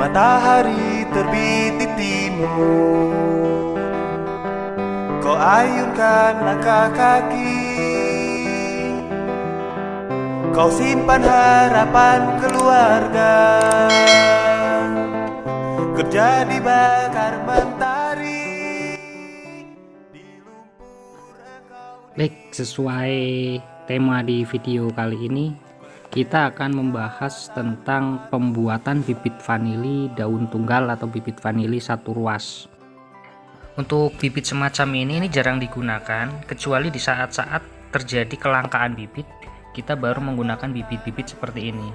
Matahari terbit di timur, kau ayunkan langkah kaki, kau simpan harapan keluarga, kerja dibakar mentari. Baik, sesuai tema di video kali ini, kita akan membahas tentang pembuatan bibit vanili daun tunggal atau bibit vanili satu ruas. Untuk bibit semacam ini jarang digunakan, kecuali di saat-saat terjadi kelangkaan bibit, kita baru menggunakan bibit-bibit seperti ini.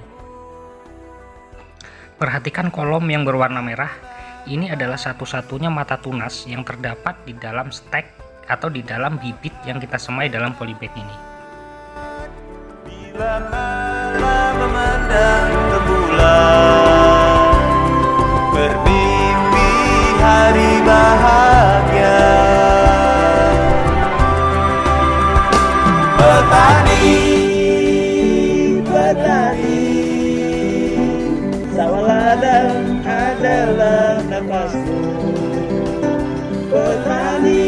Perhatikan kolom yang berwarna merah, ini adalah satu-satunya mata tunas yang terdapat di dalam stek atau di dalam bibit yang kita semai dalam polybag ini. Bila malam memandang rembulan, bermimpi hari bahagia, petani, sawah ladang adalah nafasmu. Petani.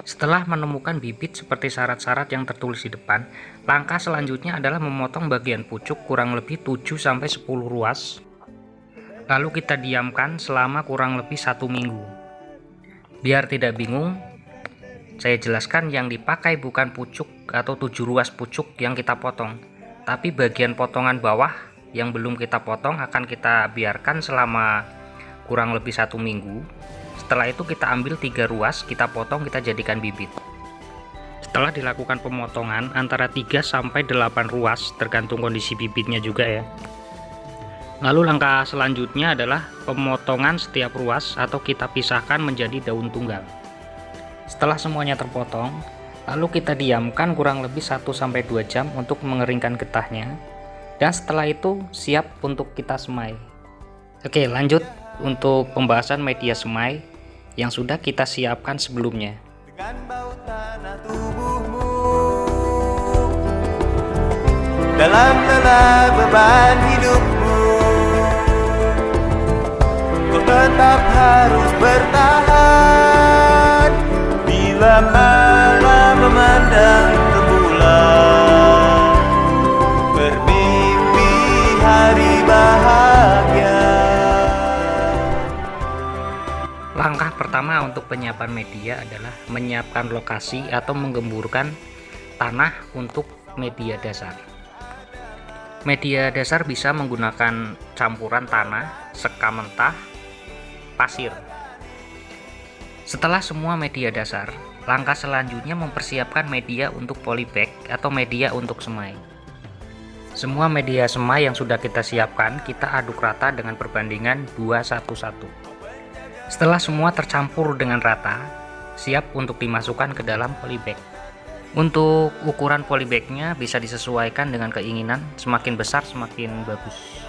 Setelah menemukan bibit seperti syarat-syarat yang tertulis di depan, langkah selanjutnya adalah memotong bagian pucuk kurang lebih 7-10 ruas. Lalu kita diamkan selama kurang lebih 1 minggu. Biar tidak bingung, saya jelaskan yang dipakai bukan pucuk atau 7 ruas pucuk yang kita potong, tapi bagian potongan bawah yang belum kita potong akan kita biarkan selama kurang lebih 1 minggu. Setelah itu kita ambil 3 ruas, kita potong, kita jadikan bibit. Setelah dilakukan pemotongan antara 3-8 ruas, tergantung kondisi bibitnya juga ya. Lalu langkah selanjutnya adalah pemotongan setiap ruas atau kita pisahkan menjadi daun tunggal. Setelah semuanya terpotong, lalu kita diamkan kurang lebih 1-2 jam untuk mengeringkan getahnya. Dan setelah itu siap untuk kita semai. Oke, lanjut untuk pembahasan media semai yang sudah kita siapkan sebelumnya. Dengan bau tanah tubuhmu, dalam lelah beban hidupmu, kau tetap harus bertahan. Bila malam memandang rembulan, bermimpi hari bahagia. Langkah pertama untuk penyiapan media adalah menyiapkan lokasi atau menggemburkan tanah untuk media dasar. Media dasar bisa menggunakan campuran tanah, sekam mentah, pasir. Setelah semua media dasar, langkah selanjutnya mempersiapkan media untuk polybag atau media untuk semai. Semua media semai yang sudah kita siapkan, kita aduk rata dengan perbandingan 2:1. Setelah semua tercampur dengan rata, siap untuk dimasukkan ke dalam polybag. Untuk ukuran polybagnya bisa disesuaikan dengan keinginan, semakin besar semakin bagus.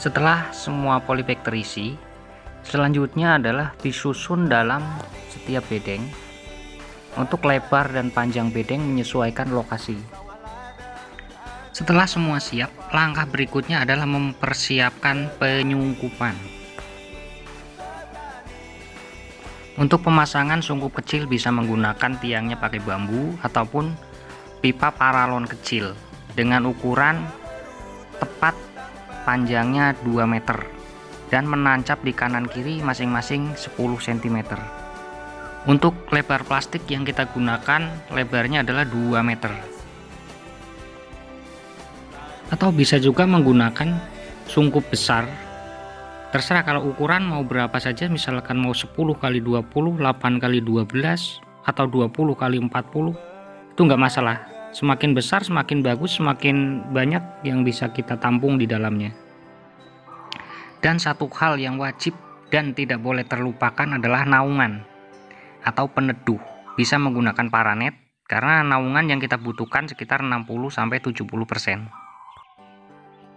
Setelah semua polybag terisi, selanjutnya adalah disusun dalam setiap bedeng. Untuk lebar dan panjang bedeng menyesuaikan lokasi. Setelah semua siap, langkah berikutnya adalah mempersiapkan penyungkupan. Untuk pemasangan sungkup kecil bisa menggunakan tiangnya pakai bambu ataupun pipa paralon kecil dengan ukuran tepat panjangnya 2 meter dan menancap di kanan kiri masing-masing 10 cm. Untuk lebar plastik yang kita gunakan lebarnya adalah 2 meter. Atau bisa juga menggunakan sungkup besar. Terserah kalau ukuran mau berapa saja, misalkan mau 10x20, 8x12 atau 20x40, itu nggak masalah. Semakin besar semakin bagus, semakin banyak yang bisa kita tampung di dalamnya. Dan satu hal yang wajib dan tidak boleh terlupakan adalah naungan atau peneduh. Bisa menggunakan paranet karena naungan yang kita butuhkan sekitar 60-70%.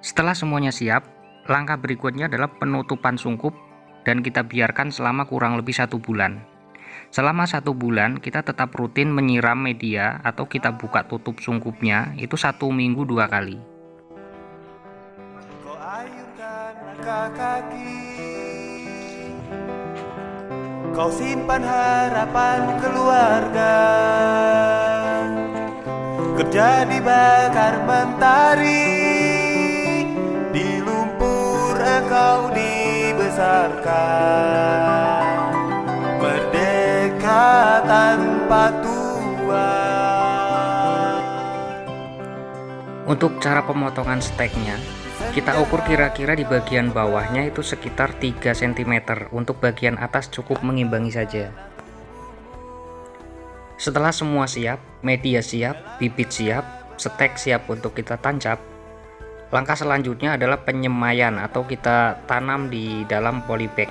Setelah semuanya siap, langkah berikutnya adalah penutupan sungkup dan kita biarkan selama kurang lebih 1 bulan. Selama 1 bulan kita tetap rutin menyiram media atau kita buka tutup sungkupnya itu 1 minggu 2 kali. Kau ayunkan langkah kaki, kau simpan harapan keluarga, kerja dibakar mentari, di lumpur engkau dibesarkan, merdeka tanpa tuan. Untuk cara pemotongan steaknya, kita ukur kira-kira di bagian bawahnya itu sekitar 3 cm, untuk bagian atas cukup mengimbangi saja. Setelah semua siap, media siap, bibit siap, steak siap untuk kita tancap, langkah selanjutnya adalah penyemaian atau kita tanam di dalam polybag.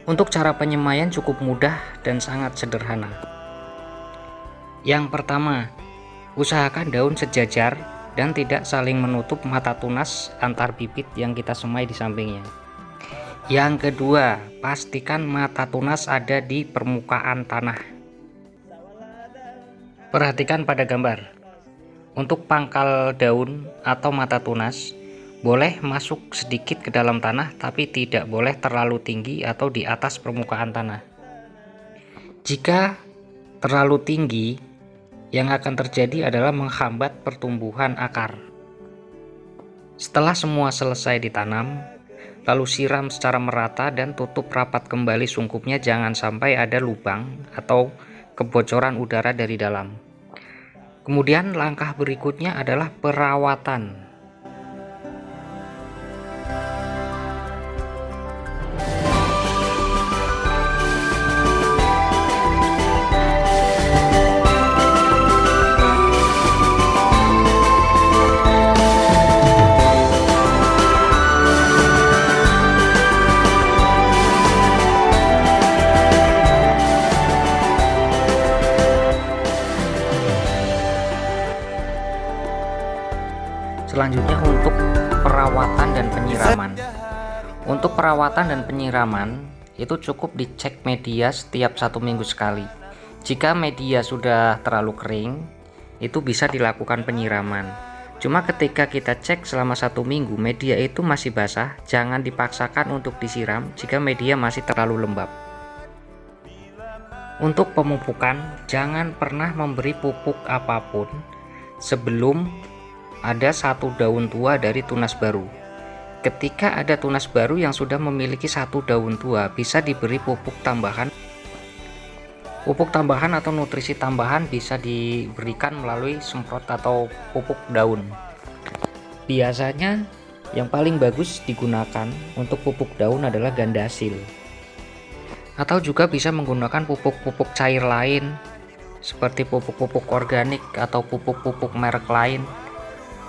Untuk cara penyemaian cukup mudah dan sangat sederhana. Yang pertama, usahakan daun sejajar dan tidak saling menutup mata tunas antar bibit yang kita semai di sampingnya. Yang kedua, pastikan mata tunas ada di permukaan tanah. Perhatikan pada gambar. Untuk pangkal daun atau mata tunas boleh masuk sedikit ke dalam tanah, tapi tidak boleh terlalu tinggi atau di atas permukaan tanah. Jika terlalu tinggi, yang akan terjadi adalah menghambat pertumbuhan akar. Setelah semua selesai ditanam, lalu siram secara merata dan tutup rapat kembali sungkupnya, jangan sampai ada lubang atau kebocoran udara dari dalam. Kemudian langkah berikutnya adalah perawatan. Selanjutnya untuk perawatan dan penyiraman. Untuk perawatan dan penyiraman itu cukup dicek media setiap 1 minggu sekali. Jika media sudah terlalu kering, itu bisa dilakukan penyiraman. Cuma ketika kita cek selama 1 minggu media itu masih basah, jangan dipaksakan untuk disiram jika media masih terlalu lembab. Untuk pemupukan, jangan pernah memberi pupuk apapun sebelum ada 1 daun tua dari tunas baru. Ketika ada tunas baru yang sudah memiliki 1 daun tua, bisa diberi pupuk tambahan. Pupuk tambahan atau nutrisi tambahan bisa diberikan melalui semprot atau pupuk daun. Biasanya yang paling bagus digunakan untuk pupuk daun adalah gandasil. Atau juga bisa menggunakan pupuk-pupuk cair lain seperti pupuk-pupuk organik atau pupuk-pupuk merek lain,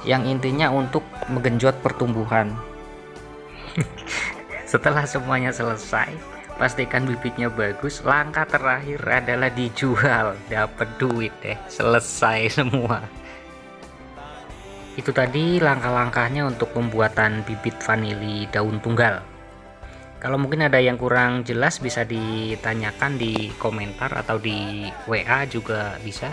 yang intinya untuk menggenjot pertumbuhan. Setelah semuanya selesai, pastikan bibitnya bagus. Langkah terakhir adalah dijual, dapat duit deh, selesai semua. Itu tadi langkah-langkahnya untuk pembuatan bibit vanili daun tunggal. Kalau mungkin ada yang kurang jelas bisa ditanyakan di komentar atau di WA juga bisa.